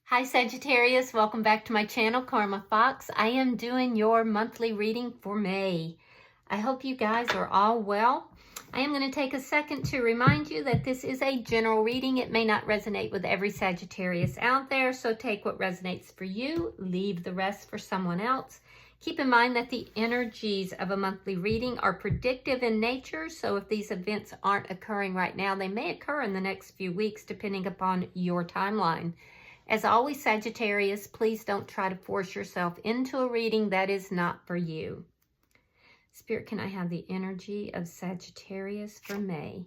Hi Sagittarius, welcome back to my channel, Karma Fox. I am doing your monthly reading for May. I hope you guys are all well. I am going to take a second to remind you that this is a general reading. It may not resonate with every Sagittarius out there, so take what resonates for you, leave the rest for someone else. Keep in mind that the energies of a monthly reading are predictive in nature, so if these events aren't occurring right now, they may occur in the next few weeks depending upon your timeline. As always, Sagittarius, please don't try to force yourself into a reading that is not for you. Spirit, can I have the energy of Sagittarius for May?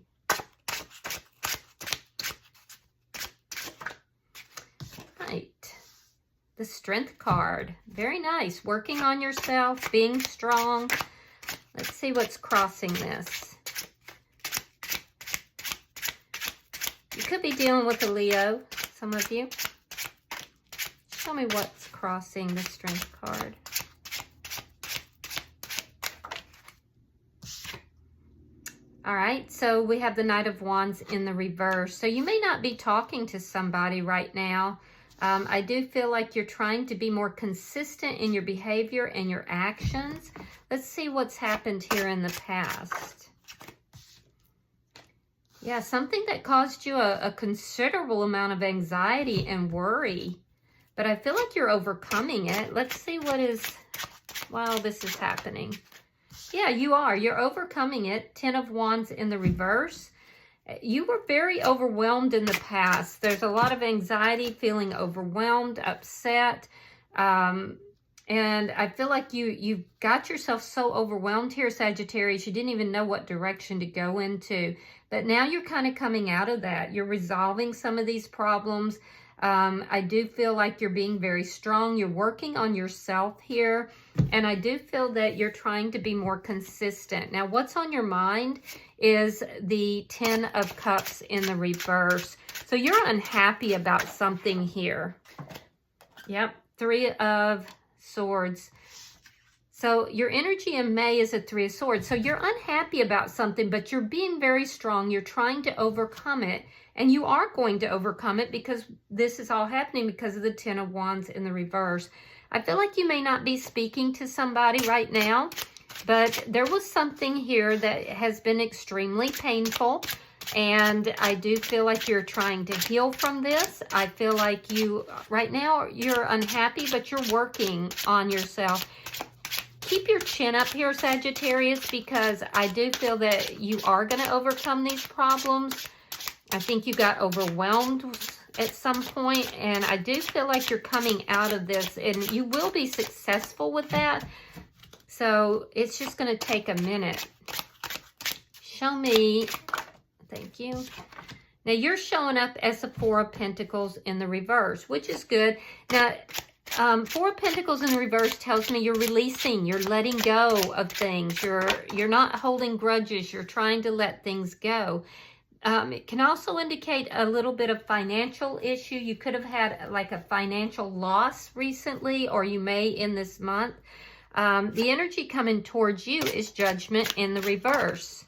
Right. The Strength card. Very nice. Working on yourself, being strong. Let's see what's crossing this. You could be dealing with a Leo, some of you. Tell me what's crossing the Strength card. All right, so we have the Knight of Wands in the reverse. So you may not be talking to somebody right now. I do feel like you're trying to be more consistent in your behavior and your actions. Let's see what's happened here in the past. Yeah, something that caused you a considerable amount of anxiety and worry. But I feel like you're overcoming it. Let's see what is, while this is happening. Yeah, you are. You're overcoming it. 10 of Wands in the reverse. You were very overwhelmed in the past. There's a lot of anxiety, feeling overwhelmed, upset. And I feel like you got yourself so overwhelmed here, Sagittarius, you didn't even know what direction to go into. But now you're kind of coming out of that. You're resolving some of these problems. I do feel like you're being very strong. You're working on yourself here. And I do feel that you're trying to be more consistent. Now, what's on your mind is the 10 of Cups in the reverse. So you're unhappy about something here. Yep, 3 of Swords. So your energy in May is a 3 of Swords. So you're unhappy about something, but you're being very strong. You're trying to overcome it. And you are going to overcome it because this is all happening because of the 10 of Wands in the reverse. I feel like you may not be speaking to somebody right now, but there was something here that has been extremely painful. And I do feel like you're trying to heal from this. I feel like you, right now, you're unhappy, but you're working on yourself. Keep your chin up here, Sagittarius, because I do feel that you are going to overcome these problems. I think you got overwhelmed at some point, and I do feel like you're coming out of this, and you will be successful with that. So it's just going to take a minute. Show me. Thank you. Now, you're showing up as the 4 of Pentacles in the reverse, which is good. Now, 4 of Pentacles in the reverse tells me you're releasing, you're letting go of things. You're not holding grudges. You're trying to let things go. It can also indicate a little bit of financial issue. You could have had like a financial loss recently, or you may in this month. The energy coming towards you is Judgment in the reverse.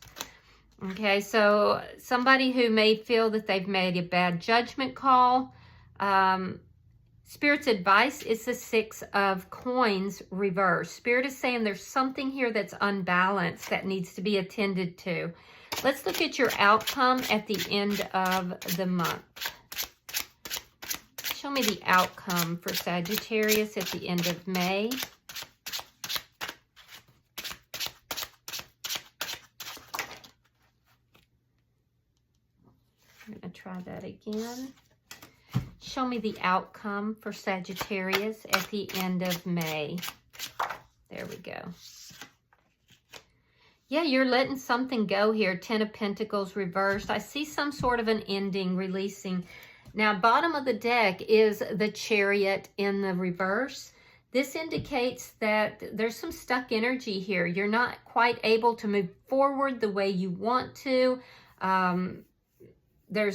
Okay, so somebody who may feel that they've made a bad judgment call. Spirit's advice is the 6 of Coins reverse. Spirit is saying there's something here that's unbalanced that needs to be attended to. Let's look at your outcome at the end of the month. Show me the outcome for Sagittarius at the end of May. I'm going to try that again. Show me the outcome for Sagittarius at the end of May. There we go. Yeah, you're letting something go here. 10 of Pentacles reversed. I see some sort of an ending, releasing. Now, bottom of the deck is the Chariot in the reverse. This indicates that there's some stuck energy here. You're not quite able to move forward the way you want to. There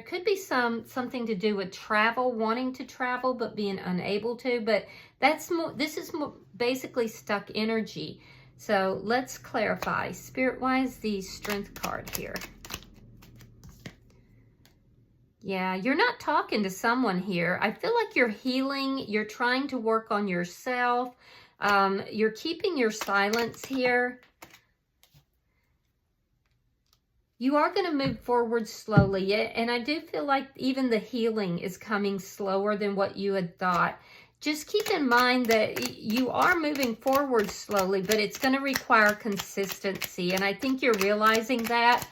could be something to do with travel, wanting to travel but being unable to. But this is basically stuck energy. So let's clarify. Spirit-wise, the Strength card here. Yeah, you're not talking to someone here. I feel like you're healing. You're trying to work on yourself. You're keeping your silence here. You are going to move forward slowly. And I do feel like even the healing is coming slower than what you had thought. Just keep in mind that you are moving forward slowly, but it's going to require consistency. And I think you're realizing that.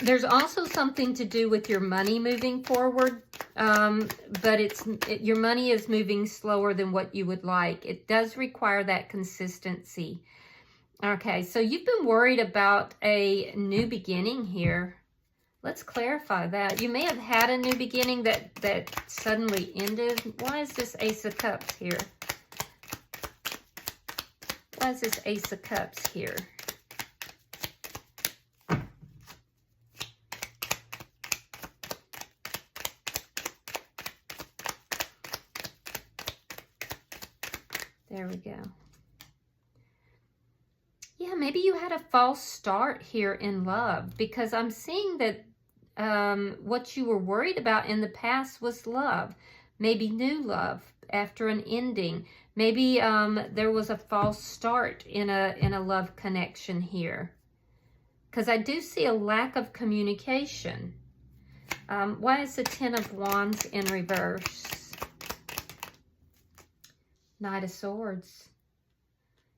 There's also something to do with your money moving forward, but your money is moving slower than what you would like. It does require that consistency. Okay, so you've been worried about a new beginning here. Let's clarify that. You may have had a new beginning that suddenly ended. Why is this Ace of Cups here? Why is this Ace of Cups here? There we go. Yeah, maybe you had a false start here in love, because I'm seeing that what you were worried about in the past was love. Maybe new love after an ending. Maybe there was a false start in a love connection here. Because I do see a lack of communication. Why is the Ten of Wands in reverse? Knight of Swords.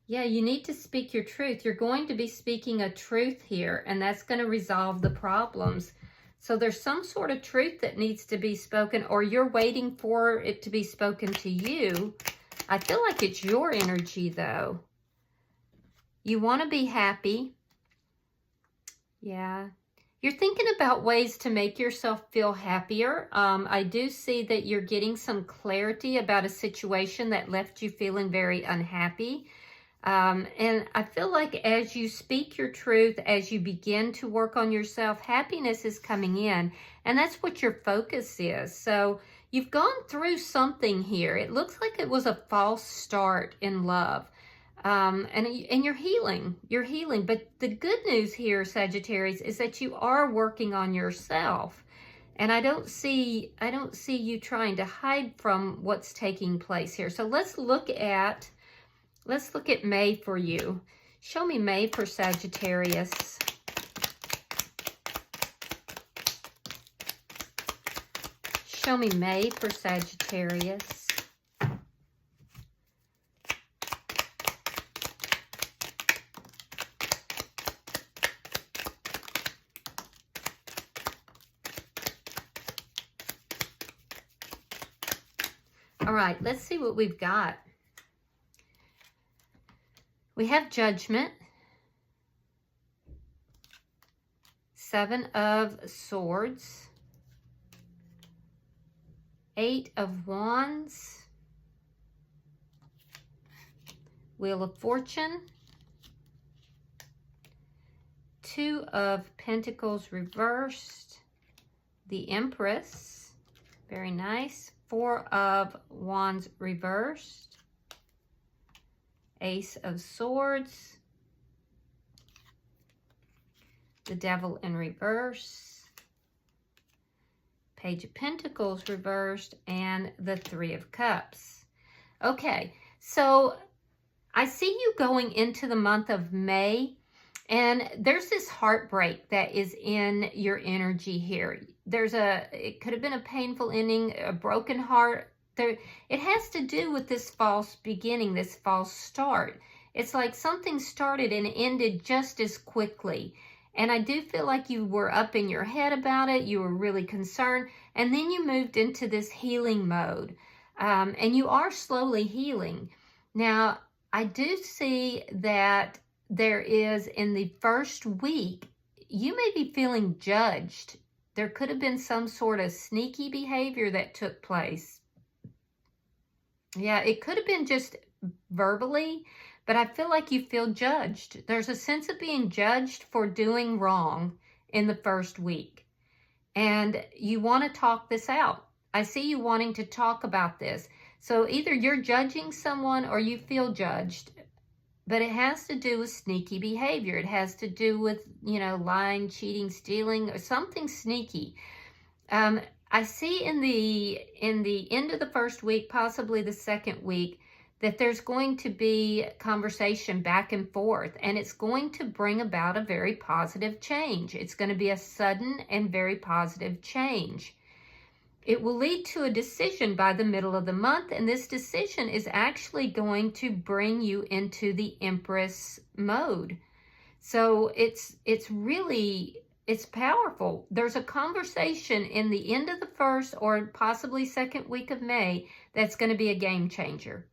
Yeah, you need to speak your truth. You're going to be speaking a truth here, and that's going to resolve the problems. So there's some sort of truth that needs to be spoken, or you're waiting for it to be spoken to you. I feel like it's your energy, though. You want to be happy. Yeah. You're thinking about ways to make yourself feel happier. I do see that you're getting some clarity about a situation that left you feeling very unhappy. And I feel like as you speak your truth, as you begin to work on yourself, happiness is coming in. And that's what your focus is. So you've gone through something here. It looks like it was a false start in love. And you're healing. You're healing. But the good news here, Sagittarius, is that you are working on yourself. And I don't see you trying to hide from what's taking place here. So let's look at May for you. Show me May for Sagittarius. Show me May for Sagittarius. All right, let's see what we've got. We have Judgment, Seven of Swords, Eight of Wands, Wheel of Fortune, Two of Pentacles reversed, the Empress, very nice, Four of Wands reversed, Ace of Swords, the Devil in reverse, Page of Pentacles reversed, and the Three of Cups. Okay, so I see you going into the month of May, and there's this heartbreak that is in your energy here. It could have been a painful ending, a broken heart. It has to do with this false beginning, this false start. It's like something started and ended just as quickly. And I do feel like you were up in your head about it. You were really concerned. And then you moved into this healing mode. And you are slowly healing. Now, I do see that there is, in the first week, you may be feeling judged. There could have been some sort of sneaky behavior that took place. Yeah, it could have been just verbally, but I feel like you feel judged. There's a sense of being judged for doing wrong in the first week. And you want to talk this out. I see you wanting to talk about this. So either you're judging someone or you feel judged. But it has to do with sneaky behavior. It has to do with, lying, cheating, stealing, or something sneaky. I see in the end of the first week, possibly the second week, that there's going to be conversation back and forth, and it's going to bring about a very positive change. It's going to be a sudden and very positive change. It will lead to a decision by the middle of the month, and this decision is actually going to bring you into the Empress mode. So it's powerful. There's a conversation in the end of the first or possibly second week of May that's going to be a game changer.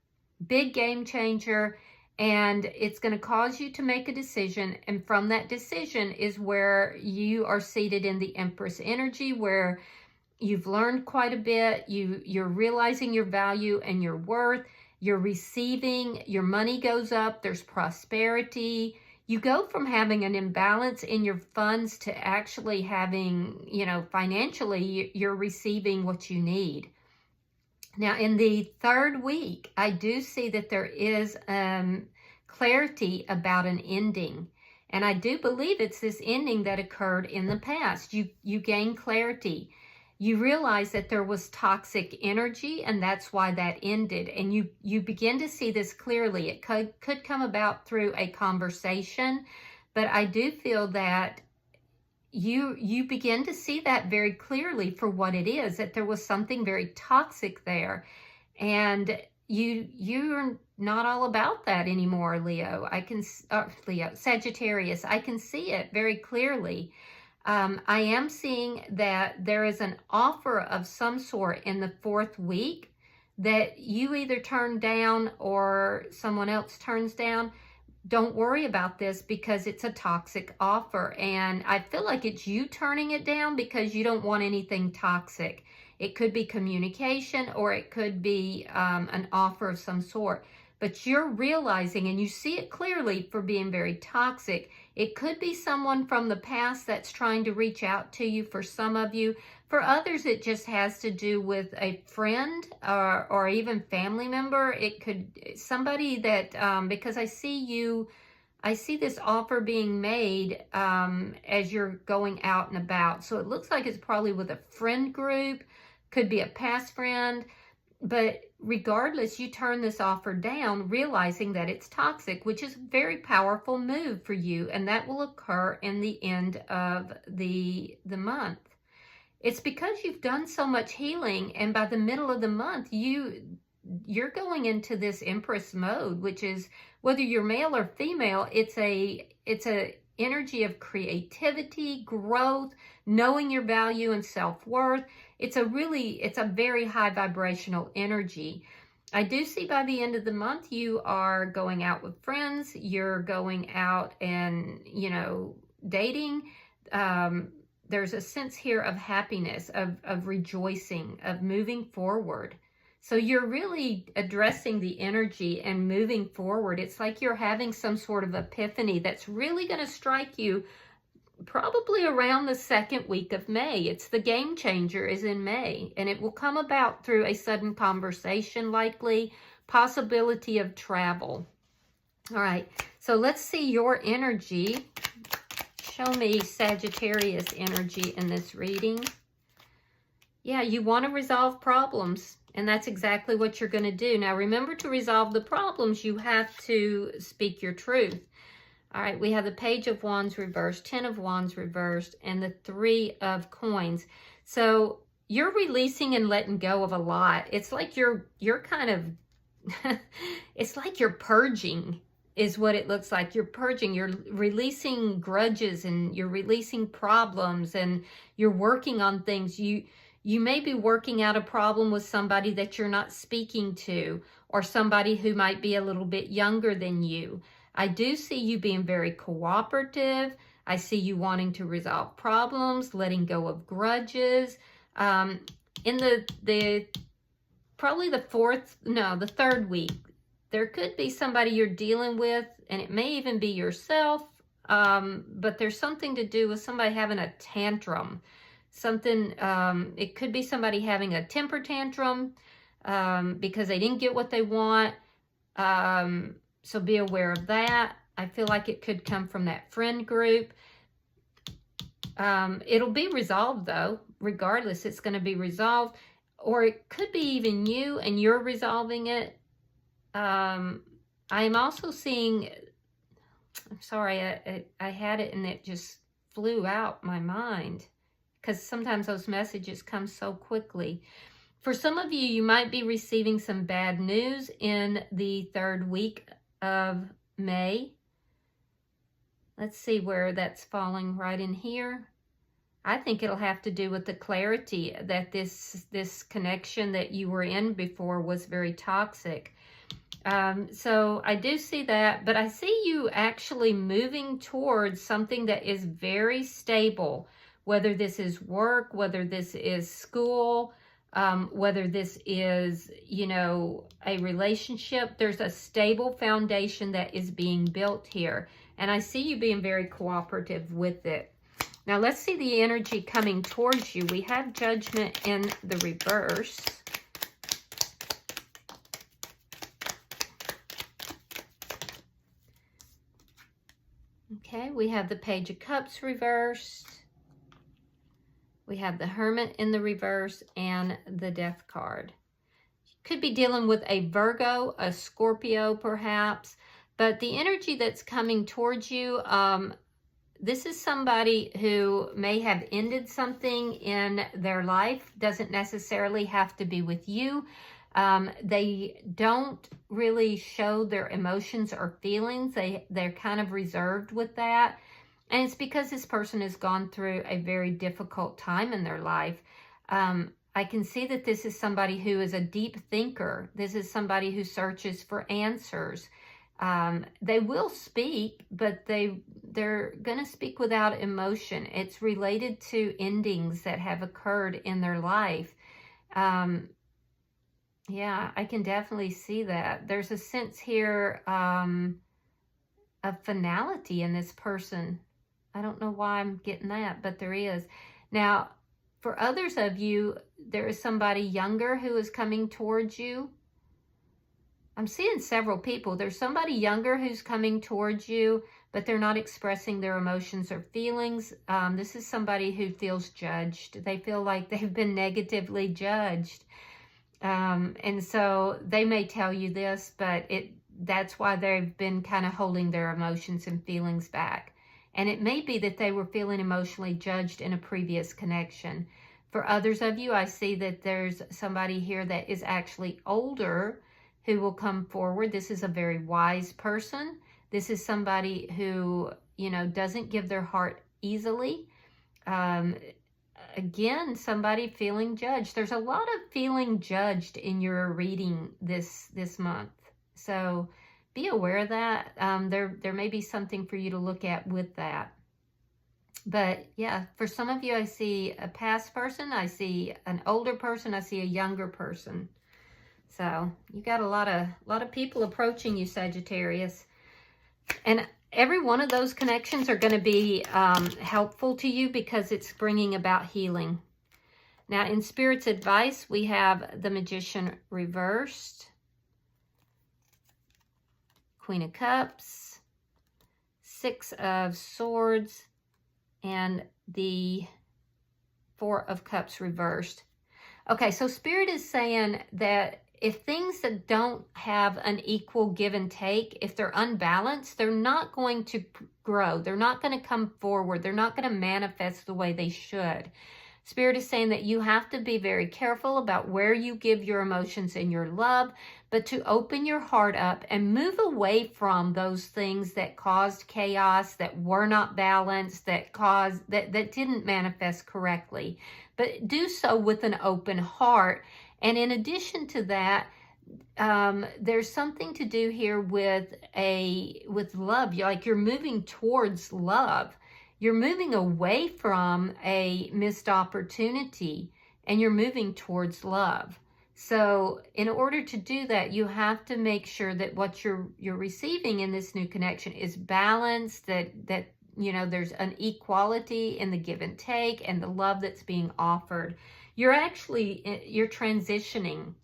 Big game changer, and it's going to cause you to make a decision, and from that decision is where you are seated in the Empress energy, where you've learned quite a bit, you're realizing your value and your worth, you're receiving, your money goes up, there's prosperity. You go from having an imbalance in your funds to actually having, financially, you're receiving what you need. Now, in the third week, I do see that there is clarity about an ending. And I do believe it's this ending that occurred in the past. You gain clarity. You realize that there was toxic energy, and that's why that ended. And you begin to see this clearly. It could come about through a conversation, but I do feel that you begin to see that very clearly for what it is, that there was something very toxic there. And you're not all about that anymore, Leo. Sagittarius. I can see it very clearly. I am seeing that there is an offer of some sort in the fourth week that you either turn down or someone else turns down. Don't worry about this because it's a toxic offer. And I feel like it's you turning it down because you don't want anything toxic. It could be communication, or it could be an offer of some sort. But you're realizing, and you see it clearly for being very toxic. It could be someone from the past that's trying to reach out to you for some of you. For others, it just has to do with a friend or even family member. It could somebody that, because I see this offer being made as you're going out and about. So it looks like it's probably with a friend group, could be a past friend. But regardless, you turn this offer down, realizing that it's toxic, which is a very powerful move for you. And that will occur in the end of the month. It's because you've done so much healing. And by the middle of the month, you're going into this Empress mode, which is, whether you're male or female, it's a energy of creativity, growth, knowing your value and self-worth. It's a very high vibrational energy. I do see by the end of the month, you are going out with friends, you're going out and, dating. There's a sense here of happiness, of rejoicing, of moving forward. So you're really addressing the energy and moving forward. It's like you're having some sort of epiphany that's really going to strike you probably around the second week of May. It's the game changer is in May, and it will come about through a sudden conversation, likely possibility of travel. All right, so let's see your energy. Show me Sagittarius energy in this reading. Yeah, you want to resolve problems, and that's exactly what you're going to do. Now, remember, to resolve the problems, you have to speak your truth. All right, we have the Page of Wands reversed, 10 of Wands reversed, and the 3 of Coins. So you're releasing and letting go of a lot. It's like you're kind of, it's like you're purging is what it looks like. You're purging, you're releasing grudges, and you're releasing problems, and you're working on things. You may be working out a problem with somebody that you're not speaking to, or somebody who might be a little bit younger than you. I do see you being very cooperative. I see you wanting to resolve problems, letting go of grudges. In probably the third week, there could be somebody you're dealing with, and it may even be yourself, but there's something to do with somebody having a tantrum. It could be somebody having a temper tantrum because they didn't get what they want. So be aware of that. I feel like it could come from that friend group. It'll be resolved, though. regardless, it's going to be resolved. Or it could be even you and you're resolving it. I'm also seeing, I'm sorry, I had it and it just flew out my mind, because sometimes those messages come so quickly. For some of you, you might be receiving some bad news in the 3rd week of May. Let's see where that's falling right in here. I think it'll have to do with the clarity that this connection that you were in before was very toxic. So I do see that, but I see you actually moving towards something that is very stable, whether this is work, whether this is school, whether this is, you know, a relationship. There's a stable foundation that is being built here. And I see you being very cooperative with it. Now, let's see the energy coming towards you. We have Judgment in the reverse. Okay, we have the Page of Cups reversed. We have the Hermit in the reverse and the Death card. Could be dealing with a Virgo, a Scorpio perhaps, but the energy that's coming towards you, this is somebody who may have ended something in their life. Doesn't necessarily have to be with you. They don't really show their emotions or feelings. They're kind of reserved with that. And it's because this person has gone through a very difficult time in their life. I can see that this is somebody who is a deep thinker. This is somebody who searches for answers. They will speak, but they're going to speak without emotion. It's related to endings that have occurred in their life. Yeah, I can definitely see that. There's a sense here of finality in this person. I don't know why I'm getting that, but there is. Now, for others of you, there is somebody younger who is coming towards you. I'm seeing several people. There's somebody younger who's coming towards you, but they're not expressing their emotions or feelings. This is somebody who feels judged. They feel like they've been negatively judged. And so they may tell you this, but that's why they've been kind of holding their emotions and feelings back. And it may be that they were feeling emotionally judged in a previous connection. For others of you, I see that there's somebody here that is actually older who will come forward. This is a very wise person. This is somebody who, you know, doesn't give their heart easily. Again, somebody feeling judged. There's a lot of feeling judged in your reading this month. So be aware of that. There may be something for you to look at with that. But yeah, for some of you, I see a past person. I see an older person. I see a younger person. So you got a lot of people approaching you, Sagittarius. And every one of those connections are going to be helpful to you because it's bringing about healing. Now, in Spirit's advice, we have the Magician reversed, Queen of Cups, Six of Swords, and the Four of Cups reversed. Okay, so Spirit is saying that if things that don't have an equal give and take, if they're unbalanced, they're not going to grow. They're not going to come forward. They're not going to manifest the way they should. Spirit is saying that you have to be very careful about where you give your emotions and your love, but to open your heart up and move away from those things that caused chaos, that were not balanced, that didn't manifest correctly. But do so with an open heart. And in addition to that, there's something to do here with love. Like you're moving towards love. You're moving away from a missed opportunity and you're moving towards love. So in order to do that, you have to make sure that what you're receiving in this new connection is balanced, that you know, there's an equality in the give and take and the love that's being offered. You're transitioning,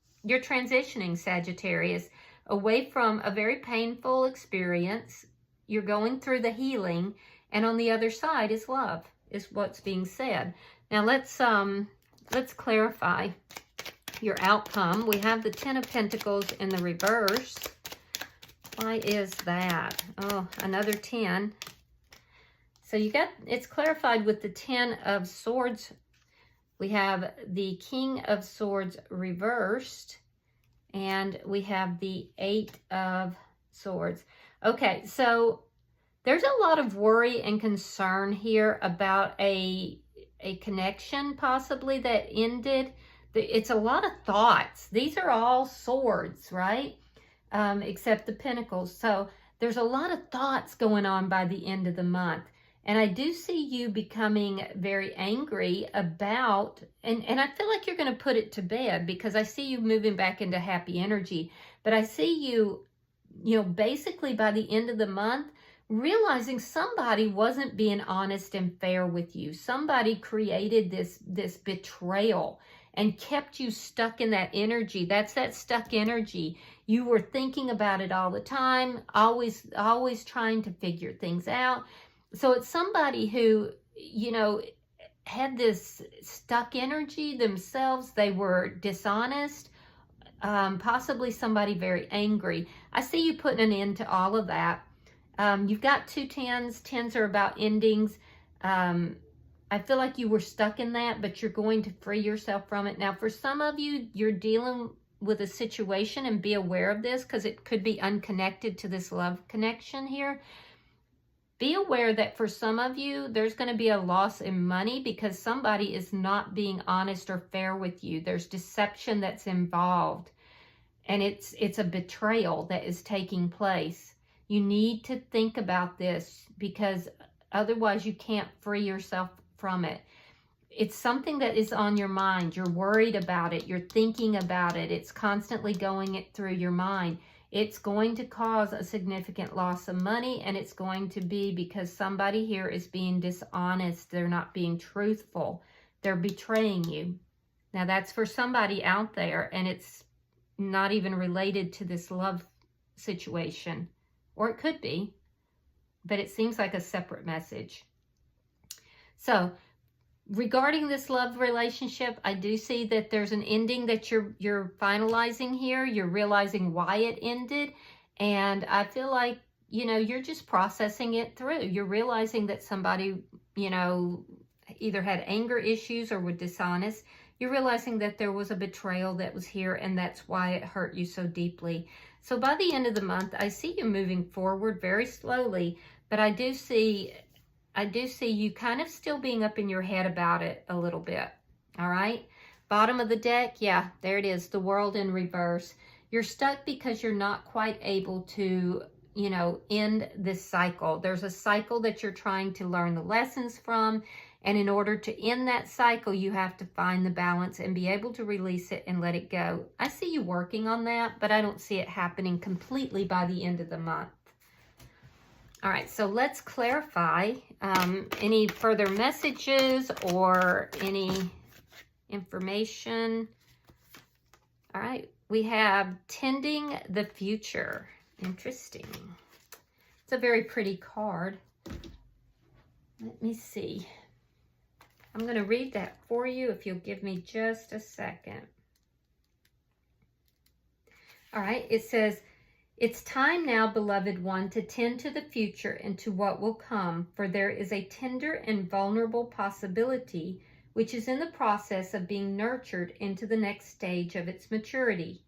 Sagittarius, away from a very painful experience. You're going through the healing, and on the other side is love, is what's being said. Now let's clarify your outcome. We have the Ten of Pentacles in the reverse. Why is that? Oh, another 10. So you got, it's clarified with the 10 of Swords. We have the King of Swords reversed, and we have the 8 of Swords. Okay, so there's a lot of worry and concern here about a connection possibly that ended. It's a lot of thoughts. These are all swords, right? Except the pentacles. So there's a lot of thoughts going on by the end of the month. And I do see you becoming very angry about, and I feel like you're going to put it to bed because I see you moving back into happy energy. But I see you, basically by the end of the month, realizing somebody wasn't being honest and fair with you. Somebody created this betrayal and kept you stuck in that energy. That's that stuck energy. You were thinking about it all the time, always trying to figure things out. So it's somebody who, had this stuck energy themselves. They were dishonest, possibly somebody very angry. I see you putting an end to all of that. You've got 2 10s. 10s are about endings. I feel like you were stuck in that, but you're going to free yourself from it. Now, for some of you, you're dealing with a situation, and be aware of this because it could be unconnected to this love connection here. Be aware that for some of you, there's going to be a loss in money because somebody is not being honest or fair with you. There's deception that's involved, and it's a betrayal that is taking place. You need to think about this because otherwise you can't free yourself from it. It's something that is on your mind. You're worried about it. You're thinking about it. It's constantly going through your mind. It's going to cause a significant loss of money, and it's going to be because somebody here is being dishonest. They're not being truthful. They're betraying you. Now, that's for somebody out there, and it's not even related to this love situation. Or it could be, but it seems like a separate message. So, regarding this love relationship, I do see that there's an ending that you're finalizing here. You're realizing why it ended. And I feel like, you're just processing it through. You're realizing that somebody, either had anger issues or were dishonest. You're realizing that there was a betrayal that was here, and that's why it hurt you so deeply. So by the end of the month, I see you moving forward very slowly, but I do see you kind of still being up in your head about it a little bit. All right. Bottom of the deck. Yeah, there it is. The World in reverse. You're stuck because you're not quite able to, end this cycle. There's a cycle that you're trying to learn the lessons from. And in order to end that cycle, you have to find the balance and be able to release it and let it go. I see you working on that, but I don't see it happening completely by the end of the month. All right, so let's clarify any further messages or any information. All right, we have Tending the Future. Interesting. It's a very pretty card. Let me see. I'm going to read that for you if you'll give me just a second. All right, it says, "It's time now, beloved one, to tend to the future and to what will come, for there is a tender and vulnerable possibility which is in the process of being nurtured into the next stage of its maturity.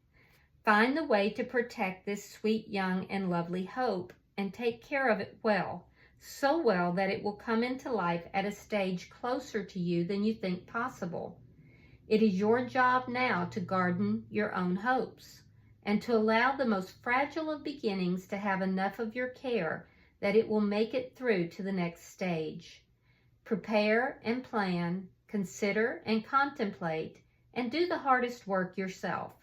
Find the way to protect this sweet, young, and lovely hope, and take care of it well, so well that it will come into life at a stage closer to you than you think possible. It is your job now to garden your own hopes, and to allow the most fragile of beginnings to have enough of your care that it will make it through to the next stage. Prepare and plan, consider and contemplate, and do the hardest work yourself.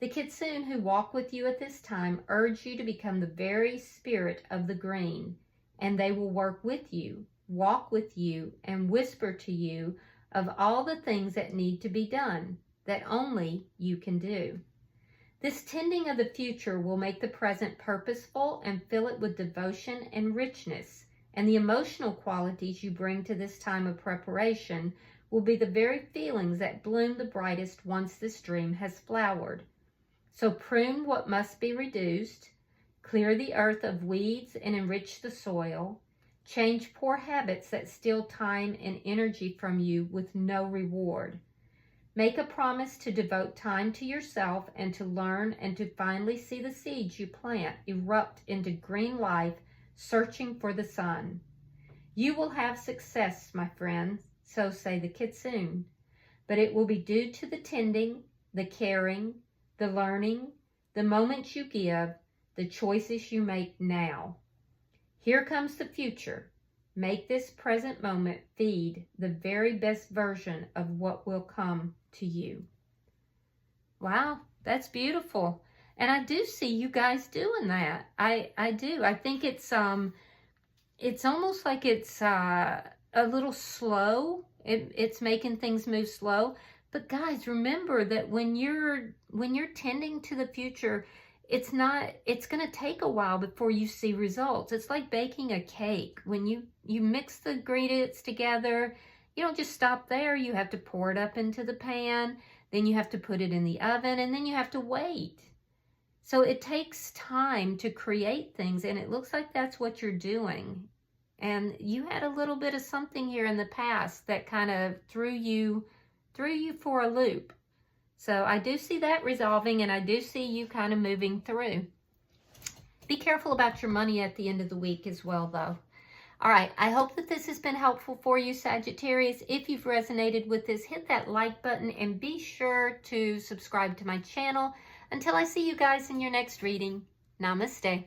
The kitsune who walk with you at this time urge you to become the very spirit of the green, and they will work with you, walk with you, and whisper to you of all the things that need to be done, that only you can do. This tending of the future will make the present purposeful and fill it with devotion and richness, and the emotional qualities you bring to this time of preparation will be the very feelings that bloom the brightest once this dream has flowered. So prune what must be reduced, clear the earth of weeds and enrich the soil, change poor habits that steal time and energy from you with no reward. Make a promise to devote time to yourself and to learn and to finally see the seeds you plant erupt into green life, searching for the sun. You will have success, my friends, so say the kitsune, but it will be due to the tending, the caring, the learning, the moments you give, the choices you make now. Here comes the future. Make this present moment feed the very best version of what will come to you. Wow, that's beautiful. And I do see you guys doing that. I do. I think it's almost like it's a little slow. It's making things move slow. But guys, remember that when you're tending to the future, it's going to take a while before you see results. It's like baking a cake. When you mix the ingredients together, you don't just stop there. You have to pour it up into the pan, then you have to put it in the oven, and then you have to wait. So it takes time to create things, and it looks like that's what you're doing. And you had a little bit of something here in the past that kind of threw you for a loop. So I do see that resolving, and I do see you kind of moving through. Be careful about your money at the end of the week as well, though. All right, I hope that this has been helpful for you, Sagittarius. If you've resonated with this, hit that like button and be sure to subscribe to my channel. Until I see you guys in your next reading, namaste.